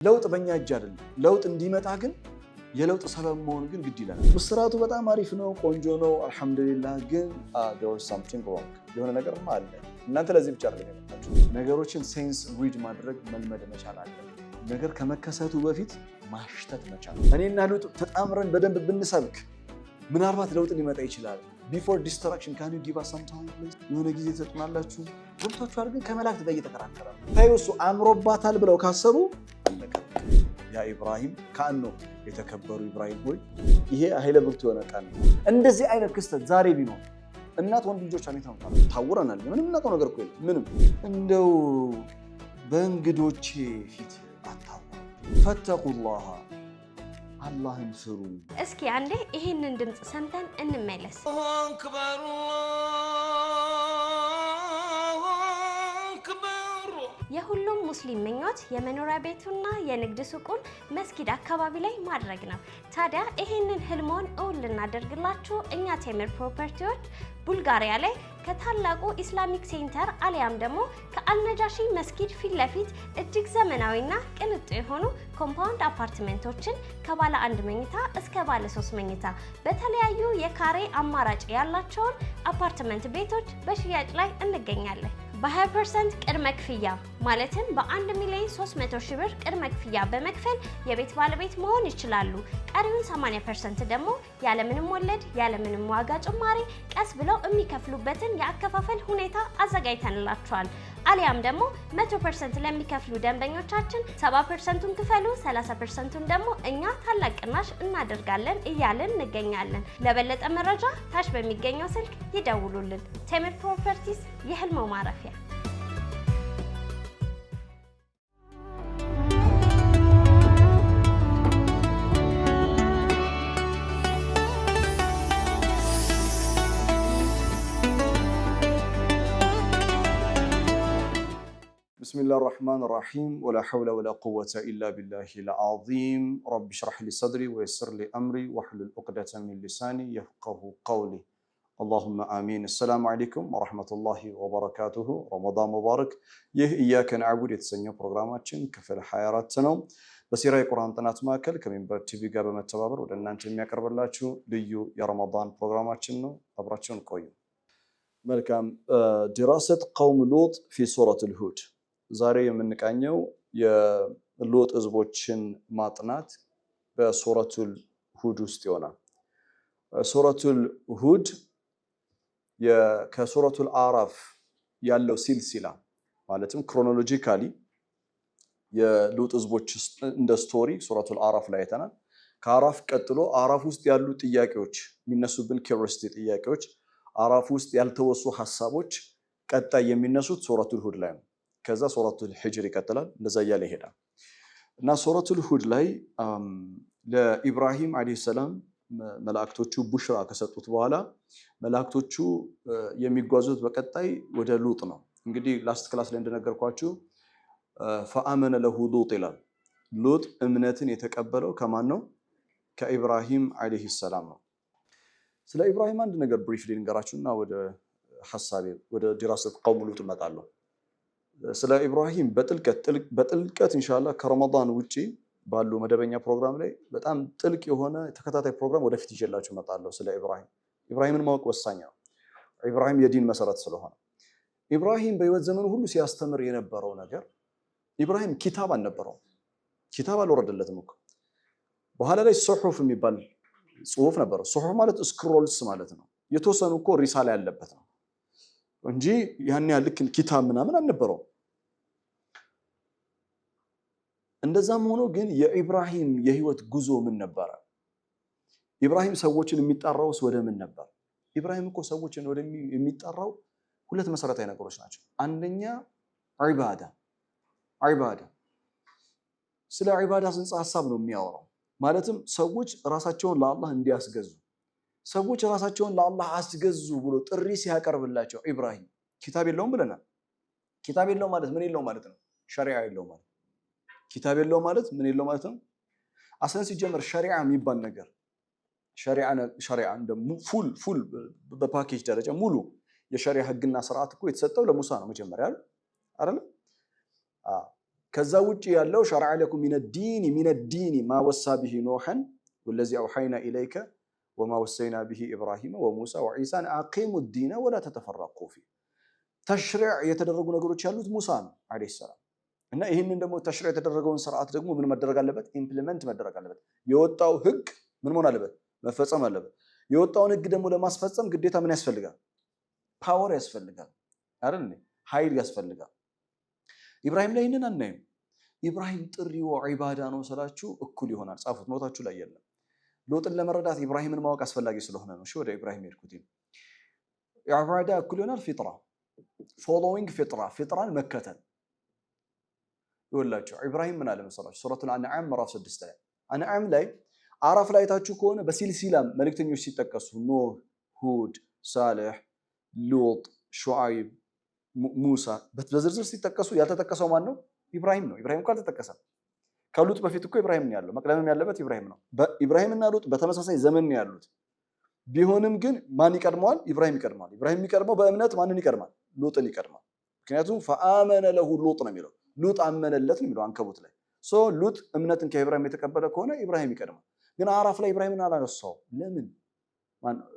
ለውጥ በእኛ እጅ አይደለም። ለውጥ እንዲመጣ ግን የለውጥ ሰበብ መሆን ግን ግድ ይላል። ምስራቱ በጣም አሪፍ ነው፣ ቆንጆ ነው፣ አልሐምዱሊላህ። ግን there is something wrong የሆነ ነገርማ አለ። እናንተ ለዚህ ብቻ አይደለም የመጣችሁ። ነገሮችን ሴንስ ሪድ ማድረግ መልመድ መቻል አለ። ነገር ከመከሰቱ በፊት ማሽተት መቻል። እኔና ሉጥ ተጣምረን በደንብ ብንሰብክ ምናልባት ለውጥ ሊመጣ ይችላል። ቢፎር ዲስትራክሽን ካን ዩ ጊቭ አስ ሰም ታይም ፕሊዝ። የሆነ ጊዜ ተጥናላችሁ ገብቷችኋል። ግን ከመላእክት ጋር እየተከራከራሉ ታዩ። እሱ አምሮባታል ብለው ካሰቡ አለቀ። ያ ኢብራሂም ካኖ የተከበሩ ኢብራሂም ሆይ ይሄ ኃይለ ብርቱ የሆነ ቀን ነው። እንደዚህ አይነት ክስተት ዛሬ ቢኖር እናት ወንድ ልጆች አሜታው ታውረናል። ምንም እናቀው ነገር እኮ የለም። ምንም እንደው በእንግዶቼ ፊት አታው ፈተቁላህ አላህን ፍሩ። እስኪ አንዴ ይሄንን ድምጽ ሰምተን እንመለስ። አክበር የሁሉም ሙስሊም ምኞት የመኖሪያ ቤቱና የንግድ ሱቁን መስጊድ አካባቢ ላይ ማድረግ ነው። ታዲያ ይሄንን ህልሞን እውን ልናደርግላችሁ እኛ ቴምር ፕሮፐርቲዎች ቡልጋሪያ ላይ ከታላቁ ኢስላሚክ ሴንተር አሊያም ደግሞ ከአልነጃሺ መስጊድ ፊት ለፊት እጅግ ዘመናዊና ቅንጡ የሆኑ ኮምፓውንድ አፓርትመንቶችን ከባለ 1 መኝታ እስከ ባለ 3 መኝታ በተለያዩ የካሬ አማራጭ ያላቸውን አፓርትመንት ቤቶች በሽያጭ ላይ እንገኛለን። በ20% ቅድመ ክፍያ ማለትም በ1,300,000 ብር ቅድመ ክፍያ በመክፈል የቤት ባለቤት መሆን ይችላሉ። ቀሪውን 80% ደግሞ ያለምንም ወለድ ያለምንም ዋጋ ጭማሪ ቀስ ብለው የሚከፍሉበትን የአከፋፈል ሁኔታ አዘጋጅተንላቸዋል። አሊያም ደግሞ 100% ለሚከፍሉ ደንበኞቻችን 70%ቱን ክፈሉ፣ 30%ቱን ደግሞ እኛ ታላቅ ቅናሽ እናደርጋለን እያልን እንገኛለን። ለበለጠ መረጃ ታች በሚገኘው ስልክ ይደውሉልን። ቴምር ፕሮፐርቲስ የህልሞ ማረፊያ። بسم الله الرحمن الرحيم ولا حول ولا قوة إلا بالله العظيم رب اشرح لي صدري ويسر لي أمري واحلل عقدة من لساني يفقه قولي اللهم آمين. السلام عليكم ورحمة الله وبركاته. رمضان مبارك. إياك نعبد የተሰኘው ፕሮግራማችን ክፍል 24 ነው። በሲራ የቁርአን ጥናት ማዕከል ከሚንበር ቲቪ ጋር በመተባበር ወደ እናንተ የሚያቀርብላችሁ ልዩ የረመዳን ፕሮግራማችን ነው። አብራችሁን ቆዩ። መልካም دراسة قوم لوط في سورة الهود። ዛሬ የምንቃኘው የሎጥ ህዝቦችን ማጥናት በሱረቱል ሁድ ውስጥ ይሆናል። ሱረቱል ሁድ ከሱረቱል አራፍ ያለው ሲልሲላ ማለትም ክሮኖሎጂካሊ የሎጥ ህዝቦች እንደ ስቶሪ ሱረቱል አራፍ ላይ አይተናል። ከአራፍ ቀጥሎ አራፍ ውስጥ ያሉ ጥያቄዎች የሚነሱብን ኪዩሪዮሲቲ ጥያቄዎች፣ አራፍ ውስጥ ያልተወሱ ሐሳቦች ቀጣይ የሚነሱት ሱረቱል ሁድ ላይ ነው። ከዛ ሱረቱል ሂጅር ይቀጥላል። እንደዛ እያለ ይሄዳል እና ሱረቱል ሁድ ላይ ለኢብራሂም አለይሂ ሰላም መላእክቶቹ ቡሽራ ከሰጡት በኋላ መላእክቶቹ የሚጓዙት በቀጣይ ወደ ሉጥ ነው። እንግዲህ ላስት ክላስ ላይ እንደነገርኳችሁ ፈአመነ ለሁ ሉጥ ይላል። ሉጥ እምነትን የተቀበለው ከማን ነው? ከኢብራሂም አለይሂ ሰላም ነው። ስለ ኢብራሂም አንድ ነገር ብሪፍሊ ልንገራችሁና ወደ ሐሳቤ ወደ ድራሰት ቀውም ሉጥ እመጣለሁ። ስለ ኢብራሂም በጥልቀት ኢንሻአላህ ከረመዳን ውጪ ባሉ መደበኛ ፕሮግራም ላይ በጣም ጥልቅ የሆነ ተከታታይ ፕሮግራም ወደፊት ይዤላችሁ እመጣለሁ። ስለ ኢብራሂምን ማወቅ ወሳኝ ነው። ኢብራሂም የዲን መሰረት ስለሆነ ኢብራሂም በህይወት ዘመኑ ሁሉ ሲያስተምር የነበረው ነገር ኢብራሂም ኪታብ አልነበረው። ኪታብ አልወረደለትም እኮ። በኋላ ላይ ሱሑፍ የሚባል ጽሁፍ ነበረው። ሱሑፍ ማለት ስክሮልስ ማለት ነው። የተወሰኑ እኮ ሪሳላ ያለበት ነው እንጂ ያን ያህል ኪታብ ምናምን አልነበረው። እንደዛም ሆኖ ግን የኢብራሂም የህይወት ጉዞ ምን ነበር? ኢብራሂም ሰዎችን የሚጣራውስ ወደ ምን ነበር? ኢብራሂም እኮ ሰዎችን ወደ የሚጣራው ሁለት መሰረታዊ ነገሮች ናቸው። አንደኛ ዒባዳ። ስለ ዒባዳ ጽንሰ ሐሳብ ነው የሚያወራው። ማለትም ሰዎች ራሳቸውን ለአላህ እንዲያስገዙ፣ ሰዎች ራሳቸውን ለአላህ አስገዙ ብሎ ጥሪ ሲያቀርብላቸው ኢብራሂም ኪታብ የለውም ብለናል። ኪታብ የለውም ማለት ምን የለውም ማለት ነው? ሸሪዓ የለውም ማለት። ኪታብ የለውም ማለት ምን የለውም ማለት ነው? አሰን ሲጀመር ሸሪዓ የሚባል ነገር ሸሪዓ እንደ ፉል በፓኬጅ ደረጃ ሙሉ የሸሪዓ ህግና ስርዓት እኮ የተሰጠው ለሙሳ ነው መጀመሪያ አይደል? ከዛ ውጪ ያለው ሸርዐ ለኩም ሚነ ዲኒ ማ ወሳ ቢሂ ኖሐን ወለዚ አውሐይና ኢለይከ ወማ ወሰይና ቢሂ ኢብራሂመ ወሙሳ ወዒሳን አቂሙ ዲነ ወላ ተተፈረቁ ፊህ። ተሽሪዕ የተደረጉ ነገሮች ያሉት ሙሳ ነው ዓለይሂ ሰላም። እና ይህንን ደግሞ ተሽሪዕ የተደረገውን ስርዓት ደግሞ ምን መደረግ አለበት? ኢምፕሊመንት መደረግ አለበት። የወጣው ህግ ምን መሆን አለበት? መፈጸም አለበት። የወጣውን ህግ ደግሞ ለማስፈጸም ግዴታ ምን ያስፈልጋል? ፓወር ያስፈልጋል አይደል? ኃይል ያስፈልጋል። ኢብራሂም ላይ ይህንን አናይም። ኢብራሂም ጥሪው ዒባዳ ነው ስላችሁ እኩል ይሆናል። ጻፉት፣ ኖታችሁ ላይ የለም። ሎጥን ለመረዳት ኢብራሂምን ማወቅ አስፈላጊ ስለሆነ ነው። እሺ ወደ ኢብራሂም ሄድኩት። ዒባዳ እኩል ይሆናል ፊጥራ፣ ፎሎዊንግ ፊጥራ፣ ፊጥራን መከተል ይወላችሁ። ኢብራሂም ምን አለ መሰላችሁ? ሱረቱል አንዓም ምዕራፍ 6 ላይ አንዓም ላይ አራፍ ላይ ታችሁ ከሆነ በሲልሲላ መልእክተኞች ሲጠቀሱ ኖህ፣ ሁድ፣ ሳሌሕ፣ ሉጥ፣ ሹዓይብ፣ ሙሳ በዝርዝር ሲጠቀሱ ያልተጠቀሰው ማን ነው? ኢብራሂም ነው። ኢብራሂም እኮ አልተጠቀሰም። ከሉጥ በፊት እኮ ኢብራሂም ነው ያለው። መቅደምም ያለበት ኢብራሂም ነው። ኢብራሂምና ሉጥ በተመሳሳይ ዘመን ነው ያሉት። ቢሆንም ግን ማን ይቀድመዋል? ኢብራሂም ይቀድመዋል። ኢብራሂም የሚቀድመው በእምነት ማንን ይቀድማል? ሉጥን ይቀድማል። ምክንያቱም ፈአመነ ለሁ ሉጥ ነው የሚለው። ሉጥ አመነለት ነው የሚለው አንከቡት ላይ። ሉጥ እምነትን ከኢብራሂም የተቀበለ ከሆነ ኢብራሂም ይቀድማል። ግን አራፍ ላይ ኢብራሂምን አላነሳው።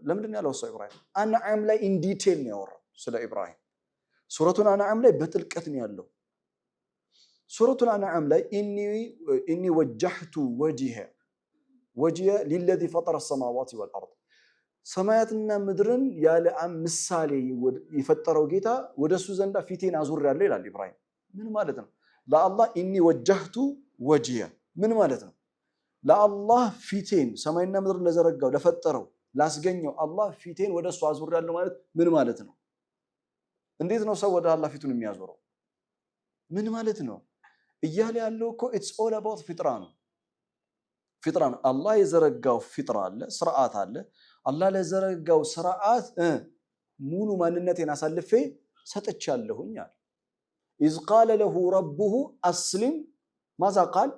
ለምንድን ነው ያላነሳው? ኢብራሂም አንዓም ላይ ኢን ዲቴል ነው ያወራው ስለ ኢብራሂም። ሱረቱን አንዓም ላይ በጥልቀት ነው ያለው። ሱረቱል አንዓም ላይ ኢኒ ወጀህቱ ወጅየ ሊለዚ ፈጠረ ሰማዋት ወልአርድ፣ ሰማያትና ምድርን ያለ ምሳሌ የፈጠረው ጌታ ወደሱ ዘንዳ ፊቴን አዙሬያለሁ ይላል ኢብራሂም። ምን ማለት ነው? ለአላህ ኢኒ ወጀህቱ ወጅየ ምን ማለት ነው? ለአላህ ፊቴን ሰማይና ምድርን ለዘረጋው ለፈጠረው ላስገኘው አላህ ፊቴን ወደሱ አዙሬያለሁ ማለት ምን ማለት ነው? እንዴት ነው ሰው ወደ አላህ ፊቱን የሚያዞረው? ምን ማለት ነው እያለ ያለው እኮ ኢትስ ኦል አባውት ፊጥራ ነው። ፊጥራ ነው። አላህ የዘረጋው ፊጥራ አለ፣ ስርዓት አለ። አላህ ለዘረጋው ስርዓት ሙሉ ማንነቴን አሳልፌ ሰጥቻለሁኝ አለ። ኢዝ ቃለ ለሁ ረቡሁ አስሊም ማዛ ቃል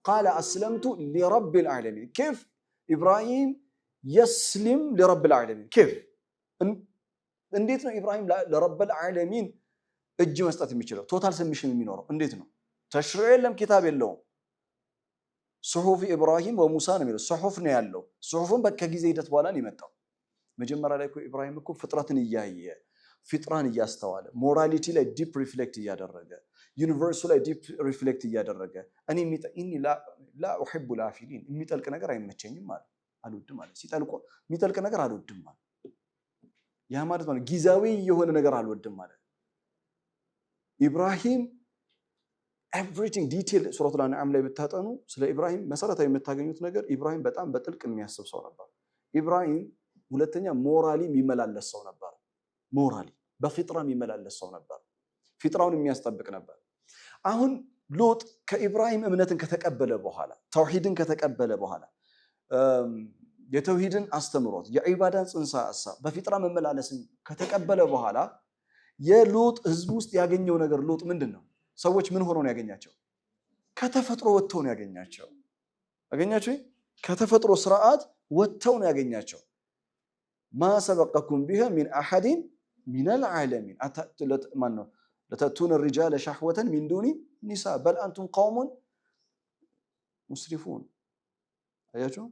ቃለ አስለምቱ ሊረቢል ዓለሚን። ኬፍ ኢብራሂም የስሊም ሊረቢል ዓለሚን? ኬፍ እንዴት ነው ኢብራሂም ለረቢል ዓለሚን እጅ መስጠት የሚችለው? ቶታል ሰሚሽን የሚኖረው እንዴት ነው? ተሽሪዕ የለም፣ ኪታብ የለውም። ሱሑፍ ኢብራሂም ወሙሳ ነው የሚለው። ሱሑፍ ነው ያለው። ሱሑፍን ከጊዜ ሂደት በኋላ ነው የመጣው። መጀመሪያ ላይ ኢብራሂም እኮ ፍጥረትን እያየ ፊጥራን እያስተዋለ ሞራሊቲ ላይ ዲፕ ሪፍሌክት እያደረገ ዩኒቨርሱ ላይ ዲፕ ሪፍሌክት እያደረገ እኔ ላ ኡሒቡ ልአፊሊን የሚጠልቅ ነገር አይመቸኝም ማለት አልወድም ማለት ሲጠልቆ የሚጠልቅ ነገር አልወድም ማለት ያ ማለት ማለት ጊዜያዊ የሆነ ነገር አልወድም ማለት ኢብራሂም ኤቭሪቲንግ ዲቴል ሱረቱል አንዓም ላይ ብታጠኑ ስለ ኢብራሂም መሰረታዊ የምታገኙት ነገር ኢብራሂም በጣም በጥልቅ የሚያስብ ሰው ነበር። ኢብራሂም ሁለተኛ ሞራሊ የሚመላለስ ሰው ነበር። ሞራሊ በፊጥራ የሚመላለስ ሰው ነበር። ፊጥራውን የሚያስጠብቅ ነበር። አሁን ሎጥ ከኢብራሂም እምነትን ከተቀበለ በኋላ ተውሂድን ከተቀበለ በኋላ የተውሂድን አስተምሮት የዒባዳን ጽንሰ ሐሳብ በፊጥራ መመላለስን ከተቀበለ በኋላ የሎጥ ህዝብ ውስጥ ያገኘው ነገር ሎጥ ምንድን ነው? ሰዎች ምን ሆነው ነው ያገኛቸው? ከተፈጥሮ ወጥተው ነው ያገኛቸው። አገኛችሁ? ከተፈጥሮ ስርዓት ወጥተው ነው ያገኛቸው። ማ ሰበቀኩም ቢሃ ሚን አሐድን ሚነል ዓለሚን ማነው ለተቱነ ሪጃለ ሸህወተን ሚን ዱኒ ኒሳ በል አንቱም ቀውሙን ሙስሪፉን። አያችሁ?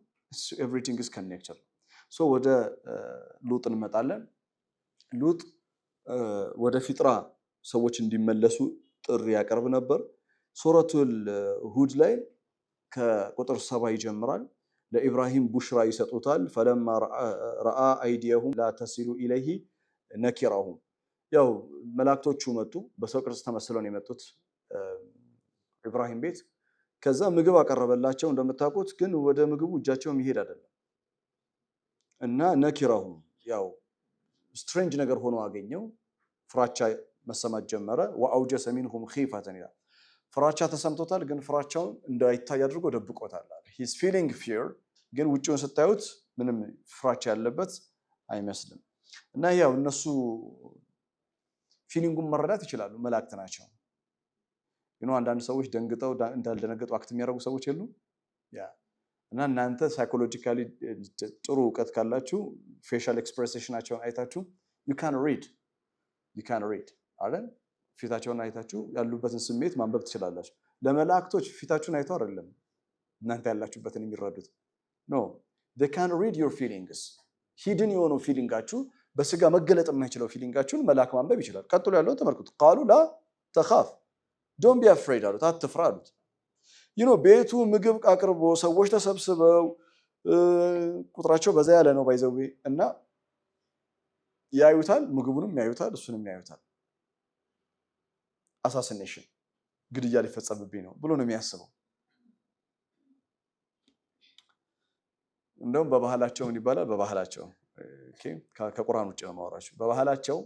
ኤቭሪቲንግ ኢዝ ኮኔክትድ። ሶ ወደ ሉጥ እንመጣለን። ሉጥ ወደ ፊጥራ ሰዎች እንዲመለሱ ጥሪ ያቀርብ ነበር። ሱረቱል ሁድ ላይ ከቁጥር 7 ይጀምራል። ለኢብራሂም ቡሽራ ይሰጡታል። ፈለማ ረአ አይዲየሁም ላ ተሲሉ ኢለይሂ ነኪረሁም። ያው መላእክቶቹ መጡ። በሰው ቅርጽ ተመስለው ነው የመጡት ኢብራሂም ቤት። ከዛ ምግብ አቀረበላቸው። እንደምታውቁት ግን ወደ ምግቡ እጃቸው የሚሄድ አይደለም እና ነኪረሁም ያው ስትሬንጅ ነገር ሆኖ አገኘው። ፍራቻ መሰማት ጀመረ። ወአውጀሰ ሚንሁም ኺፈተን ይላል። ፍራቻ ተሰምቶታል፣ ግን ፍራቻውን እንዳይታይ አድርጎ ደብቆታል። ሂዝ ፊሊንግ ፊር፣ ግን ውጭውን ስታዩት ምንም ፍራቻ ያለበት አይመስልም። እና ያው እነሱ ፊሊንጉን መረዳት ይችላሉ፣ መላእክት ናቸው። ግን አንዳንድ ሰዎች ደንግጠው እንዳልደነገጡ አክት የሚያደርጉ ሰዎች የሉም። እና እናንተ ሳይኮሎጂካሊ ጥሩ እውቀት ካላችሁ ፌሻል ኤክስፕሬሽናቸውን አይታችሁ you can read አይደል? ፊታቸውን አይታችሁ ያሉበትን ስሜት ማንበብ ትችላላችሁ። ለመላእክቶች ፊታችሁን አይተው አይደለም እናንተ ያላችሁበትን የሚረዱት no they can read your feelings hidden የሆነው ፊሊንጋችሁ በስጋ መገለጥ የማይችለው ፊሊንጋችሁን መልአክ ማንበብ ይችላል ቀጥሎ ያለው ተመልከቱ ቃሉ ላ ተኻፍ don't be afraid አሉት አትፍራ አሉት ቤቱ ምግብ አቅርቦ ሰዎች ተሰብስበው ቁጥራቸው በዛ ያለ ነው ባይዘው እና ያዩታል ምግቡንም ያዩታል እሱንም ያዩታል assassination ግድያ ሊፈጸምብኝ ነው ብሎ ነው የሚያስበው እንደውም በባህላቸው ምን ይባላል በባህላቸው ከቁርአን ውጭ ነው ማወራችሁ በባህላቸው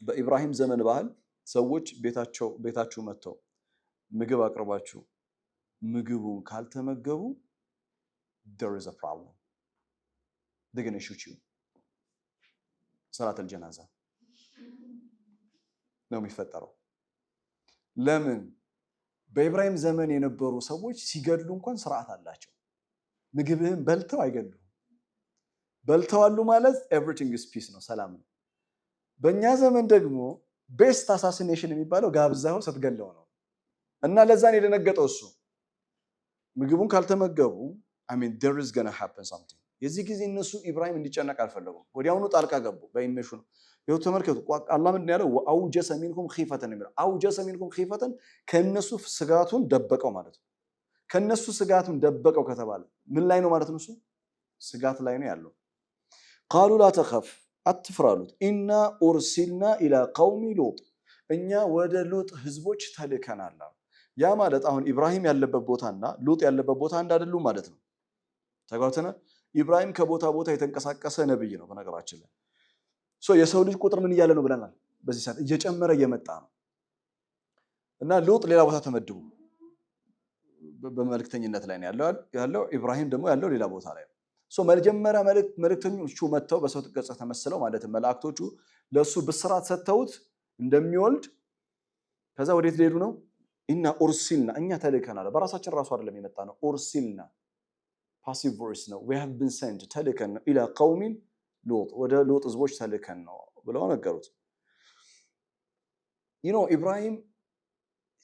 በኢብራሂም ዘመን ባህል ሰዎች ቤታቸው መጥተው ምግብ አቅርባችሁ ምግቡን ካልተመገቡ there is a problem they're going to shoot you ሰላት አልጀናዛ ነው የሚፈጠረው ለምን በኢብራሂም ዘመን የነበሩ ሰዎች ሲገድሉ እንኳን ስርዓት አላቸው ምግብህን በልተው አይገድሉም በልተዋሉ ማለት everything is peace ነው ሰላም ነው በእኛ ዘመን ደግሞ ቤስት አሳሲኔሽን የሚባለው ጋብዛው ስትገለው ነው እና ለዛን የደነገጠው እሱ ምግቡን ካልተመገቡ I mean there is going to happen something የዚህ ጊዜ እነሱ ኢብራሂም እንዲጨነቅ አልፈለጉም ወዲያውኑ ጣልቃ ገቡ በኢሜሹ ነው ይኸው ተመልከቱ አላህ ምንድን ያለው ወአውጀሰ ሚንኩም ኺፈተን የሚለው አውጀሰ ሚንኩም ኺፈተን ከነሱ ስጋቱን ደበቀው ማለት ነው ከነሱ ስጋቱን ደበቀው ከተባለ ምን ላይ ነው ማለት ነው እሱ ስጋት ላይ ነው ያለው قالوا لا تخف አትፍራሉት ኢና ኡርሲልና ኢላ ቀውሚ ሉጥ እኛ ወደ ሉጥ ህዝቦች ተልከናል ያ ማለት አሁን ኢብራሂም ያለበት ቦታና ሉጥ ያለበት ቦታ እንዳይደሉ ማለት ነው ተጋውተና ኢብራሂም ከቦታ ቦታ የተንቀሳቀሰ ነብይ ነው በነገራችን ላይ የሰው ልጅ ቁጥር ምን እያለ ነው ብለናል በዚህ ሰዓት እየጨመረ እየመጣ ነው እና ሉጥ ሌላ ቦታ ተመድቡ በመልእክተኝነት ላይ ነው ያለው ኢብራሂም ደግሞ ያለው ሌላ ቦታ ላይ ነው መጀመሪያ መልእክተኞቹ መተው በሰው ገጽ ተመስለው ማለት መላእክቶቹ ለሱ ብስራት ሰተውት እንደሚወልድ ከዛ ወዴት ሊሄዱ ነው ኢና ኡርሲልና እኛ ተልከናል በራሳችን ራሱ አይደለም የመጣ ነው ኡርሲልና passive voice ነው we have been sent ተልከን ኢላ ቀውሚ ሉጥ ወደ ሉጥ ህዝቦች ተልከን ነው ብለው ነገሩት ኢብራሂም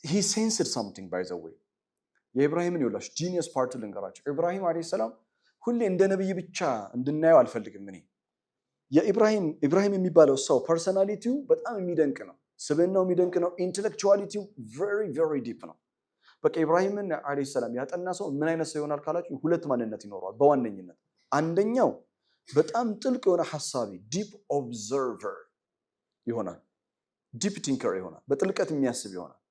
he sensed something by the way የኢብራሂምን ይወላሽ ጂኒየስ ፓርት ልንገራቸው ኢብራሂም አለይሂ ሰላም ሁሌ እንደ ነብይ ብቻ እንድናየው አልፈልግም እኔ ኢብራሂም የሚባለው ሰው ፐርሰናሊቲው በጣም የሚደንቅ ነው ስብዕናው የሚደንቅ ነው ኢንተሌክቹዋሊቲው very very deep ነው በቃ ኢብራሂምን አለይሂ ሰላም ያጠና ሰው ምን አይነት ሰው ይሆናል ካላችሁ ሁለት ማንነት ይኖረዋል በዋነኝነት አንደኛው በጣም ጥልቅ የሆነ ሐሳቢ ዲፕ ኦብዘርቨር ይሆናል ዲፕ ቲንከር ይሆናል በጥልቀት የሚያስብ ይሆናል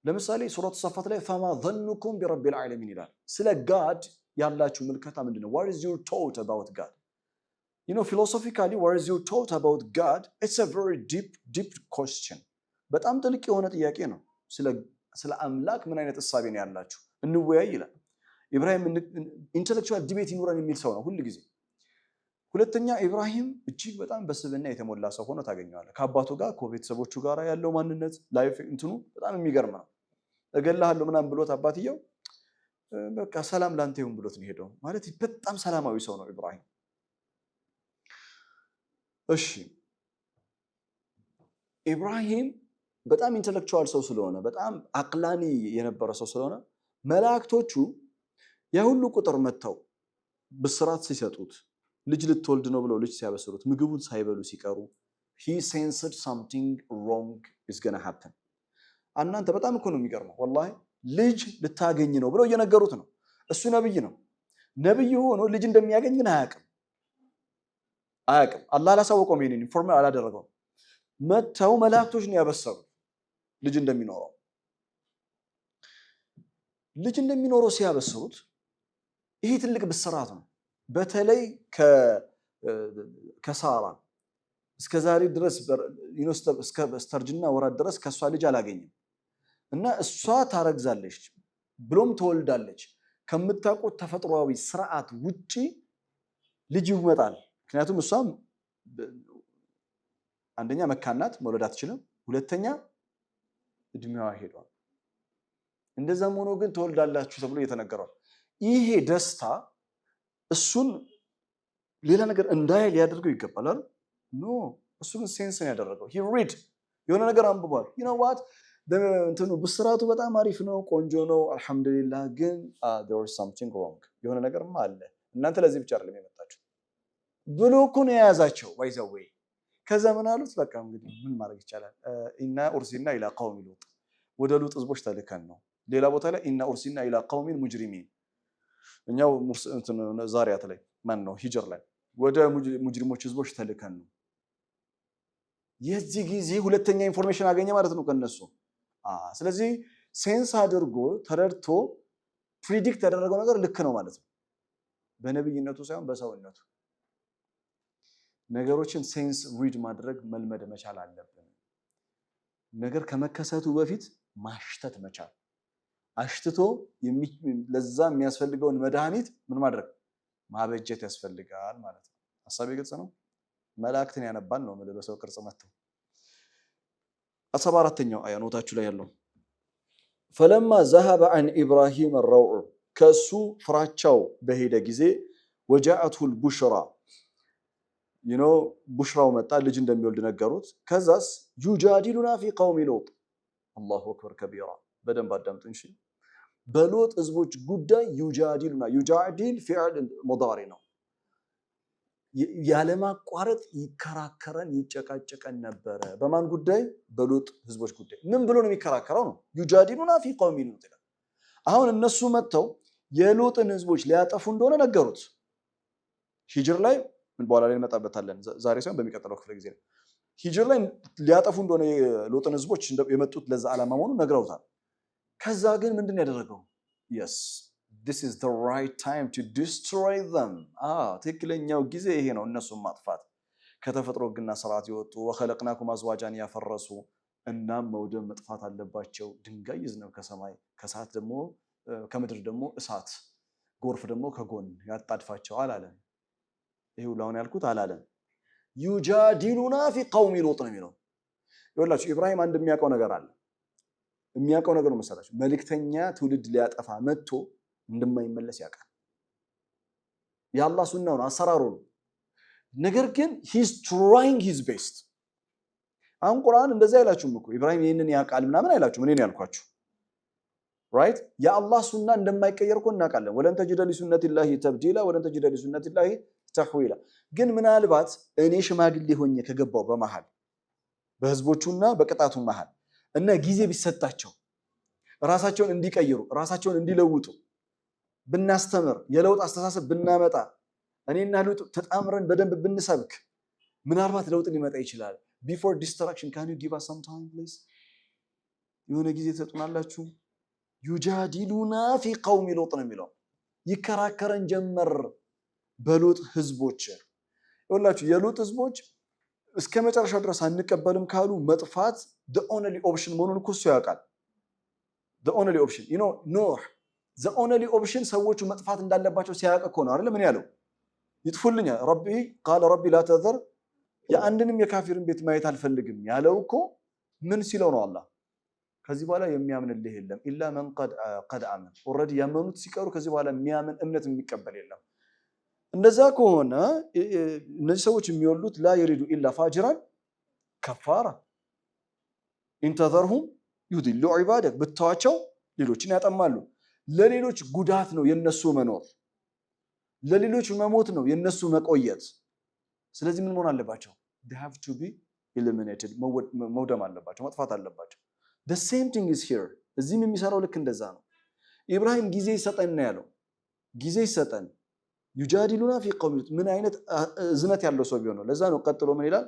ለምሳሌ ሱረቱ ሰፋት ላይ ፈማ ظنكم برب العالمين ይላል ስለ ጋድ ያላችሁ ምልከታ ምንድነው what is your thought about god philosophically what is your thought about god it's a very deep question በጣም ጥልቅ የሆነ ጥያቄ ነው ስለ አምላክ ምን አይነት ሐሳብ ነው ያላችሁ እንወያይ ይላል ኢብራሂም ኢንተሌክቹዋል ዲቤት ይኖረን የሚል ሰው ነው ሁሉ ጊዜ ሁለተኛ ኢብራሂም እጅግ በጣም በስብዕና የተሞላ ሰው ሆኖ ታገኘዋለህ ከአባቱ ጋር ከቤተሰቦቹ ጋር ያለው ማንነት ላይፍ እንትኑ በጣም የሚገርም ነው እገላሃለሁ ምናምን ብሎት አባትየው በቃ ሰላም ላንተ ይሁን ብሎት ነው ሄደው ማለት በጣም ሰላማዊ ሰው ነው ኢብራሂም እሺ ኢብራሂም በጣም ኢንተሌክቹዋል ሰው ስለሆነ በጣም አቅላኒ የነበረ ሰው ስለሆነ መላእክቶቹ የሁሉ ቁጥር መተው ብስራት ሲሰጡት ልጅ ልትወልድ ነው ብለው ልጅ ሲያበስሩት ምግቡን ሳይበሉ ሲቀሩ he sensed something wrong is going to happen እናንተ በጣም እኮ ነው የሚገርመው ወላሂ ልጅ ልታገኝ ነው ብለው እየነገሩት ነው እሱ ነብይ ነው ነብይ ሆኖ ልጅ እንደሚያገኝ ግን አያውቅም አላህ አላሳወቀውም ይሄንን ኢንፎርሜሽን አላደረገውም መተው መላእክቶች ነው ያበሰሩት ልጅ እንደሚኖረው ሲያበስሩት ይሄ ትልቅ ብስራት ነው በተለይ ከሳራ እስከዛሬ ድረስ እስከ በስተርጅና ወራት ድረስ ከሷ ልጅ አላገኘም እና እሷ ታረግዛለች ብሎም ትወልዳለች ከምታውቁት ተፈጥሯዊ ስርዓት ውጪ ልጅ ይመጣል ምክንያቱም እሷም አንደኛ መካናት መውለድ አትችልም ሁለተኛ እድሜዋ ሄዷል እንደዛም ሆኖ ግን ትወልዳላችሁ ተብሎ እየተነገረው ይሄ ደስታ እሱን ሌላ ነገር እንዳይ ሊያደርገው ይገባል ኖ እሱ ግን ሴንስ ነው ያደረገው he read የሆነ ነገር አንብቧል you know what እንትኑ ብስራቱ በጣም አሪፍ ነው፣ ቆንጆ ነው፣ አልሐምዱሊላህ። ግን there was something wrong የሆነ ነገርማ አለ። እናንተ ለዚህ ብቻ አይደለም የመጣችሁት ብሎ እኮ ነው የያዛቸው ባይዘወይ። ከዛ ምን አሉት? በቃ እንግዲህ ምን ማድረግ ይቻላል? ኢና ኡርሲልና ኢላ ቀውሚ ሉጥ ወደ ሉጥ ህዝቦች ተልከን ነው። ሌላ ቦታ ላይ ኢና ኡርሲልና ኢላ ቀውሚን ሙጅሪሚን እኛው ዛሪያት ላይ ማን ነው ሂጅር ላይ ወደ ሙጅሪሞች ህዝቦች ተልከን ነው። የዚህ ጊዜ ሁለተኛ ኢንፎርሜሽን አገኘ ማለት ነው ከነሱ። ስለዚህ ሴንስ አድርጎ ተረድቶ ፕሪዲክት ያደረገው ነገር ልክ ነው ማለት ነው። በነብይነቱ ሳይሆን በሰውነቱ ነገሮችን ሴንስ ሪድ ማድረግ መልመድ መቻል አለብን። ነገር ከመከሰቱ በፊት ማሽተት መቻል፣ አሽትቶ ለዛ የሚያስፈልገውን መድኃኒት ምን ማድረግ ማበጀት ያስፈልጋል ማለት ነው። ሐሳቤ ግልጽ ነው። መላእክትን ያነባል ነው ማለት በሰው ቅርጽ መጥተው 14ኛው አያ ኖታችሁ ላይ ያለው فلما ذهب عن ابراهيم الروع ከሱ ፍራቻው በሄደ ጊዜ وجاءته البشرى ቡሽራው መጣ፣ ልጅ እንደሚወልድ ነገሩት። ከዛስ يجادلنا في قوم لوط الله اكبر كبيرا በደንብ አዳምጡ እንጂ በሎጥ ህዝቦች ጉዳይ يجادلنا يجادل فعل مضارع ነው። ያለማቋረጥ ይከራከረን ይጨቃጨቀን ነበረ። በማን ጉዳይ? በሎጥ ህዝቦች ጉዳይ። ምን ብሎ ነው የሚከራከረው ነው? يجادلنا في قوم لوط። አሁን እነሱ መጥተው የሎጥን ህዝቦች ሊያጠፉ እንደሆነ ነገሩት። ሂጅር ላይ ምን በኋላ ላይ እንመጣበታለን፣ ዛሬ ሳይሆን በሚቀጥለው ክፍለ ጊዜ ሂጅር ላይ ሊያጠፉ እንደሆነ የሎጥን ህዝቦች የመጡት ለዛ ዓላማ መሆኑን ነግረውታል። ከዛ ግን ምንድን ያደረገው? yes this is the right time to destroy them ትክክለኛው ጊዜ ይሄ ነው እነሱን ማጥፋት። ከተፈጥሮ ህግና ስርዓት የወጡ ወኸለቅናኩም አዝዋጃን ያፈረሱ እናም መውደም መጥፋት አለባቸው። ድንጋይ ይዝነብ ከሰማይ ከሰዓት ደግሞ ከምድር ደግሞ እሳት ጎርፍ ደግሞ ከጎን ያጣድፋቸው አላለም። ይሄው ላውን ያልኩት አላለም። يجادلنا في قوم لوط ነው የሚለው። ይኸውላችሁ ኢብራሂም አንድ የሚያውቀው ነገር አለ። የሚያውቀው ነገር ነው መሰላችሁ፣ መልእክተኛ ትውልድ ሊያጠፋ መጥቶ እንደማይመለስ ያውቃል። የአላህ ሱናው ነው፣ አሰራሩ ነው። ነገር ግን he's trying his best። አሁን ቁርአን እንደዛ አይላችሁም እኮ ኢብራሂም ይሄንን ያውቃል ምናምን አይላችሁም። እኔ ነው ያልኳችሁ ራይት። የአላህ ሱና እንደማይቀየር እኮ እናውቃለን። ወለን ተጅደ ሊሱነቲላሂ ተብዲላ ወለን ተጅደ ሊሱነቲላሂ ተህዊላ። ግን ምናልባት እኔ ሽማግሌ ሆኜ ከገባው በመሃል በህዝቦቹና በቅጣቱ መሃል እና ጊዜ ቢሰጣቸው ራሳቸውን እንዲቀይሩ ራሳቸውን እንዲለውጡ ብናስተምር የለውጥ አስተሳሰብ ብናመጣ እኔና ሉጥ ተጣምረን በደንብ ብንሰብክ ምናልባት ለውጥ ሊመጣ ይችላል። before destruction can you give us some time please? የሆነ ጊዜ ተጡናላችሁ። يجادلنا في قوم لوط ነው የሚለው። ይከራከረን ጀመር በሉጥ ህዝቦች። ይኸውላችሁ የሉጥ ህዝቦች እስከ መጨረሻው ድረስ አንቀበልም ካሉ መጥፋት the only option መሆኑን እኮ እሱ ያውቃል። the only option ኖህ the only option ሰዎቹ መጥፋት እንዳለባቸው ሲያውቅ እኮ ነው አይደል? ምን ያለው? ይጥፉልኛል ረቢ قال ربي لا تذر የአንድንም የካፊርን ቤት ማየት አልፈልግም ያለው እኮ ምን ሲለው ነው አላህ? ከዚህ በኋላ የሚያምንልህ የለም ኢላ መን قد አመን። ኦሬዲ ያመኑት ሲቀሩ ከዚህ በኋላ የሚያምን እምነት የሚቀበል የለም። እንደዛ ከሆነ እነዚህ ሰዎች የሚወሉት ላ يريد الا فاجرا كفارا انتظرهم يضل عبادك ብታዋቸው ሌሎችን ያጠማሉ። ለሌሎች ጉዳት ነው የነሱ መኖር፣ ለሌሎች መሞት ነው የነሱ መቆየት። ስለዚህ ምን መሆን አለባቸው? they have to be eliminated መውደም አለባቸው፣ መጥፋት አለባቸው። the same thing is here። እዚህም የሚሰራው ልክ እንደዛ ነው። ኢብራሂም ጊዜ ይሰጠን ነው ያለው። ጊዜ ይሰጠን يجادلنا في قوم لوط። ምን አይነት እዝነት ያለው ሰው ቢሆን ነው? ለዛ ነው ቀጥሎ ምን ይላል?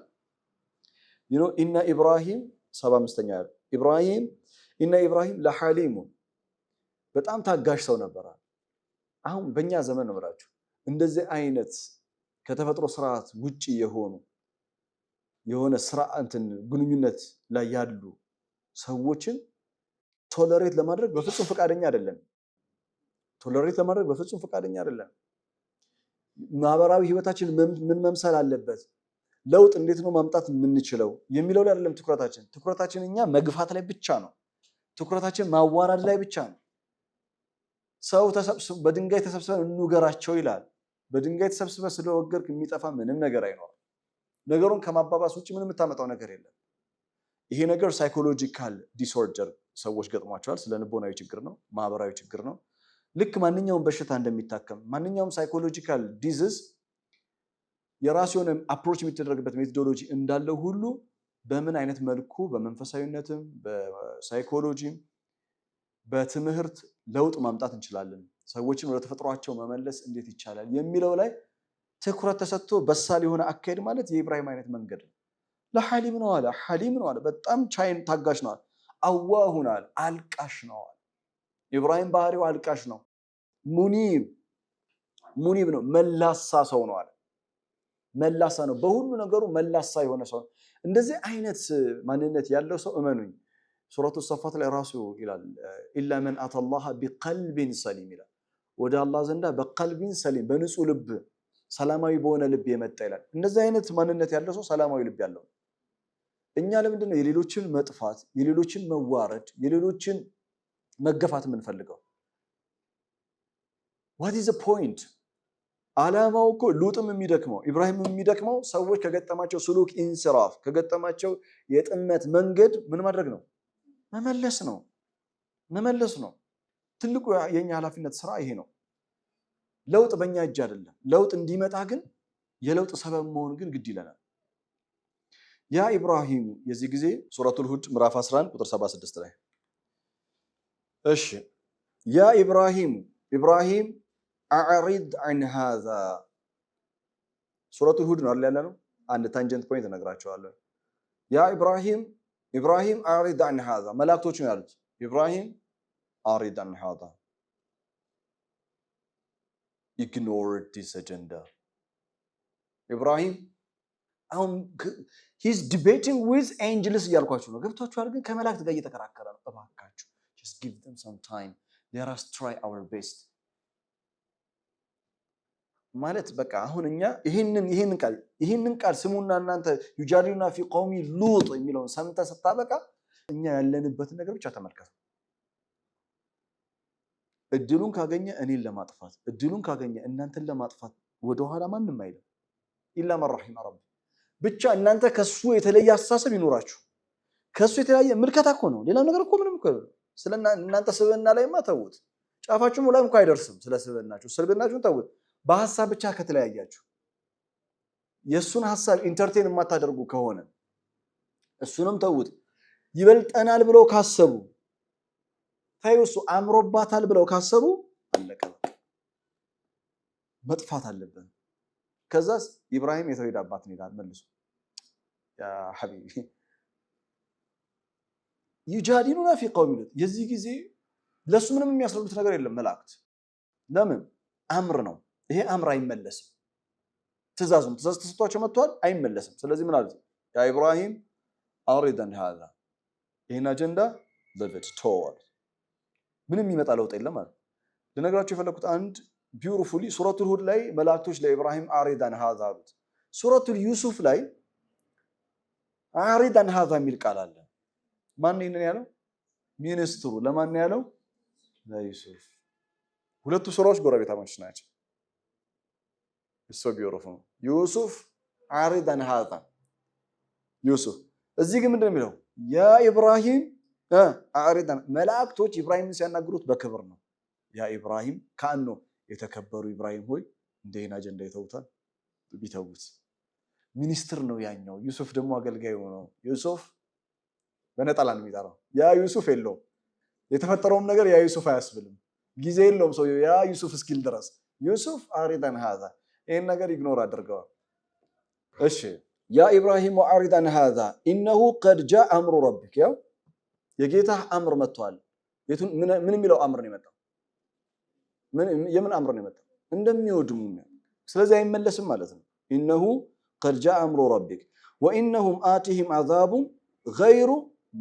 ኢነ ኢብራሂም 75ኛ ኢብራሂም ኢነ ኢብራሂም ለሐሊሙ በጣም ታጋሽ ሰው ነበር። አሁን በእኛ ዘመን ነው ብላችሁ እንደዚህ አይነት ከተፈጥሮ ስርዓት ውጪ የሆነ ስርዓትን ግንኙነት ላይ ያሉ ሰዎችን ቶለሬት ለማድረግ በፍጹም ፈቃደኛ አይደለም። ቶለሬት ለማድረግ በፍጹም ፈቃደኛ አይደለም። ማህበራዊ ህይወታችን ምን መምሰል አለበት፣ ለውጥ እንዴት ነው ማምጣት የምንችለው የሚለው ላይ አይደለም ትኩረታችን። ትኩረታችን እኛ መግፋት ላይ ብቻ ነው። ትኩረታችን ማዋራድ ላይ ብቻ ነው። ሰው ተሰብስበ በድንጋይ ተሰብስበን እንውገራቸው ይላል። በድንጋይ ተሰብስበ ስለወገርክ የሚጠፋ ምንም ነገር አይኖርም። ነገሩን ከማባባስ ውጪ ምንም የምታመጣው ነገር የለም። ይሄ ነገር ሳይኮሎጂካል ዲስኦርደር ሰዎች ገጥሟቸዋል። ስለ ልቦናዊ ችግር ነው፣ ማህበራዊ ችግር ነው። ልክ ማንኛውም በሽታ እንደሚታከም ማንኛውም ሳይኮሎጂካል ዲዚዝ የራሱ የሆነ አፕሮች የሚደረግበት ሜቶዶሎጂ እንዳለው ሁሉ በምን አይነት መልኩ በመንፈሳዊነትም በሳይኮሎጂም በትምህርት ለውጥ ማምጣት እንችላለን፣ ሰዎችን ወደ ተፈጥሯቸው መመለስ እንዴት ይቻላል የሚለው ላይ ትኩረት ተሰጥቶ በሳል የሆነ አካሄድ ማለት የኢብራሂም አይነት መንገድ ነው። ለሐሊም ነው አለ፣ ሐሊም ነው አለ፣ በጣም ቻይን ታጋሽ ነው አለ፣ አዋሁን አለ፣ አልቃሽ ነው አለ። ኢብራሂም ባህሪው አልቃሽ ነው። ሙኒብ ነው፣ መላሳ ሰው ነው አለ። መላሳ ነው፣ በሁሉ ነገሩ መላሳ የሆነ ሰው ነው። እንደዚህ አይነት ማንነት ያለው ሰው እመኑኝ ሱረቱ ሰፋት ላይ ራሱ ይላል ኢላ መን አተላህ ቢቀልቢን ሰሊም ይላል። ወደ አላህ ዘንዳ በቀልቢን ሰሊም በንጹህ ልብ ሰላማዊ በሆነ ልብ የመጣ ይላል። እንደዚህ አይነት ማንነት ያለው ሰው ሰላማዊ ልብ ያለው። እኛ ለምንድን ነው የሌሎችን መጥፋት፣ የሌሎችን መዋረድ፣ የሌሎችን መገፋት የምንፈልገው? what is the point? ዓላማው እኮ ሉጥም የሚደክመው ኢብራሂምም የሚደክመው ሰዎች ከገጠማቸው ስሉክ ኢንስራፍ ከገጠማቸው የጥመት መንገድ ምን ማድረግ ነው? መመለስ ነው። ትልቁ የኛ ኃላፊነት ስራ ይሄ ነው። ለውጥ በእኛ እጅ አይደለም። ለውጥ እንዲመጣ ግን የለውጥ ሰበብ መሆን ግን ግድ ይለናል። ያ ኢብራሂም የዚህ ጊዜ ሱረቱል ሁድ ምዕራፍ 11 ቁጥር 76 ላይ እሺ ያ ኢብራሂም አዕሪድ عن هذا ሱረቱል ሁድ ነው አይደል ያለው። አንድ ታንጀንት ፖይንት እነግራቸዋለሁ። ያ ኢብራሂም አዕሪድ عن هذا መላእክቶች ነው ያሉት። ኢብራሂም አዕሪድ عن هذا ignore this agenda. ኢብራሂም አሁን he's debating with angels እያልኳችሁ ነው። ገብታችኋል? ግን ከመላእክት ጋር እየተከራከረ ነው። እባካችሁ just give them some time, let us try our best ማለት በቃ አሁን እኛ ይሄንን ቃል ስሙና እናንተ ዩጃዲሉና ፊ ቀውሚ ሉጥ የሚለውን ሰምተህ ስታበቃ እኛ ያለንበትን ነገር ብቻ ተመልከቱ። እድሉን ካገኘ እኔን ለማጥፋት እድሉን ካገኘ እናንተን ለማጥፋት ወደኋላ ማንም አይልም። ኢላ መን ረሒመ ረቢ ብቻ እናንተ ከሱ የተለየ አስተሳሰብ ይኖራችሁ። ከሱ የተለየ ምልከታ እኮ ነው። ሌላ ነገር እኮ ምንም እኮ እናንተ ስብዕና ላይማ ተውት። ጫፋችሁም ላይ እንኳን አይደርስም። ስለ ስብዕናችሁን ተውት። በሐሳብ ብቻ ከተለያያችሁ የሱን ሐሳብ ኢንተርቴን የማታደርጉ ከሆነ እሱንም ተውት። ይበልጠናል ብለው ካሰቡ ታዩሱ አምሮባታል ብለው ካሰቡ አለቀ። መጥፋት አለብን። ከዛስ ኢብራሂም የተወለደ አባት ነው ይላል መልሶ ያ ሐቢቢ ይጃዲሉና ፊ ቀውሚ ሉጥ። የዚህ ጊዜ ለሱ ምንም የሚያስረዱት ነገር የለም መላእክት። ለምን? አምር ነው ይሄ። አምር አይመለስም። ትእዛዝ ተሰጥቷቸው መጥቷል፣ አይመለስም። ስለዚህ ምን አሉት? ያ ኢብራሂም አዕሪድ عن هذا ይሄን አጀንዳ ለበት ተወው። ምንም የሚመጣ ለውጥ የለም ማለት ለነገራችሁ የፈለኩት አንድ ቢዩቲፉሊ ሱረቱል ሁድ ላይ መላእክቶች ለኢብራሂም አዕሪድ عن هذا አሉት። ሱረቱል ዩሱፍ ላይ አዕሪድ عن هذا የሚል ቃል አለ። ማን ነው ያለው? ሚኒስትሩ። ለማን ነው ያለው? ለዩሱፍ። ሁለቱ ሱራዎች ጎረቤታሞች ናቸው። እሱ ቢዩቲፉል ዩሱፍ አዕሪድ عن هذا ዩሱፍ። እዚህ ግን ምንድነው የሚለው? ያ ኢብራሂም አዕሪድ መላእክቶች ኢብራሂምን ሲያናግሩት በክብር ነው። ያ ኢብራሂም ካኖ የተከበሩ ኢብራሂም ሆይ እንደና አጀንዳ ይተውታል። ቢተውት ሚኒስትር ነው ያኛው። ዩሱፍ ደግሞ አገልጋይ ነው። ዩሱፍ በነጠላ ነው የሚጠራው። ያ ዩሱፍ የለውም። የተፈጠረውም ነገር ያ ዩሱፍ አያስብልም። ጊዜ የለውም ሰውየው ያ ዩሱፍ እስኪል ድረስ። ዩሱፍ አዕሪድ عن هذا ይሄን ነገር ኢግኖር አድርገዋል። እሺ ያ ኢብራሂም አዕሪድ عن هذا إنه قد جاء أمر ربك ያው የጌታህ አምር መጥቷል። ምን የሚለው አምር ነው የመጣው? የምን አምር ነው የመጣው? እንደሚወድሙ። ስለዚህ አይመለስም ማለት ነው። إنه قد جاء أمر ربك وإنهم آتهم عذاب غير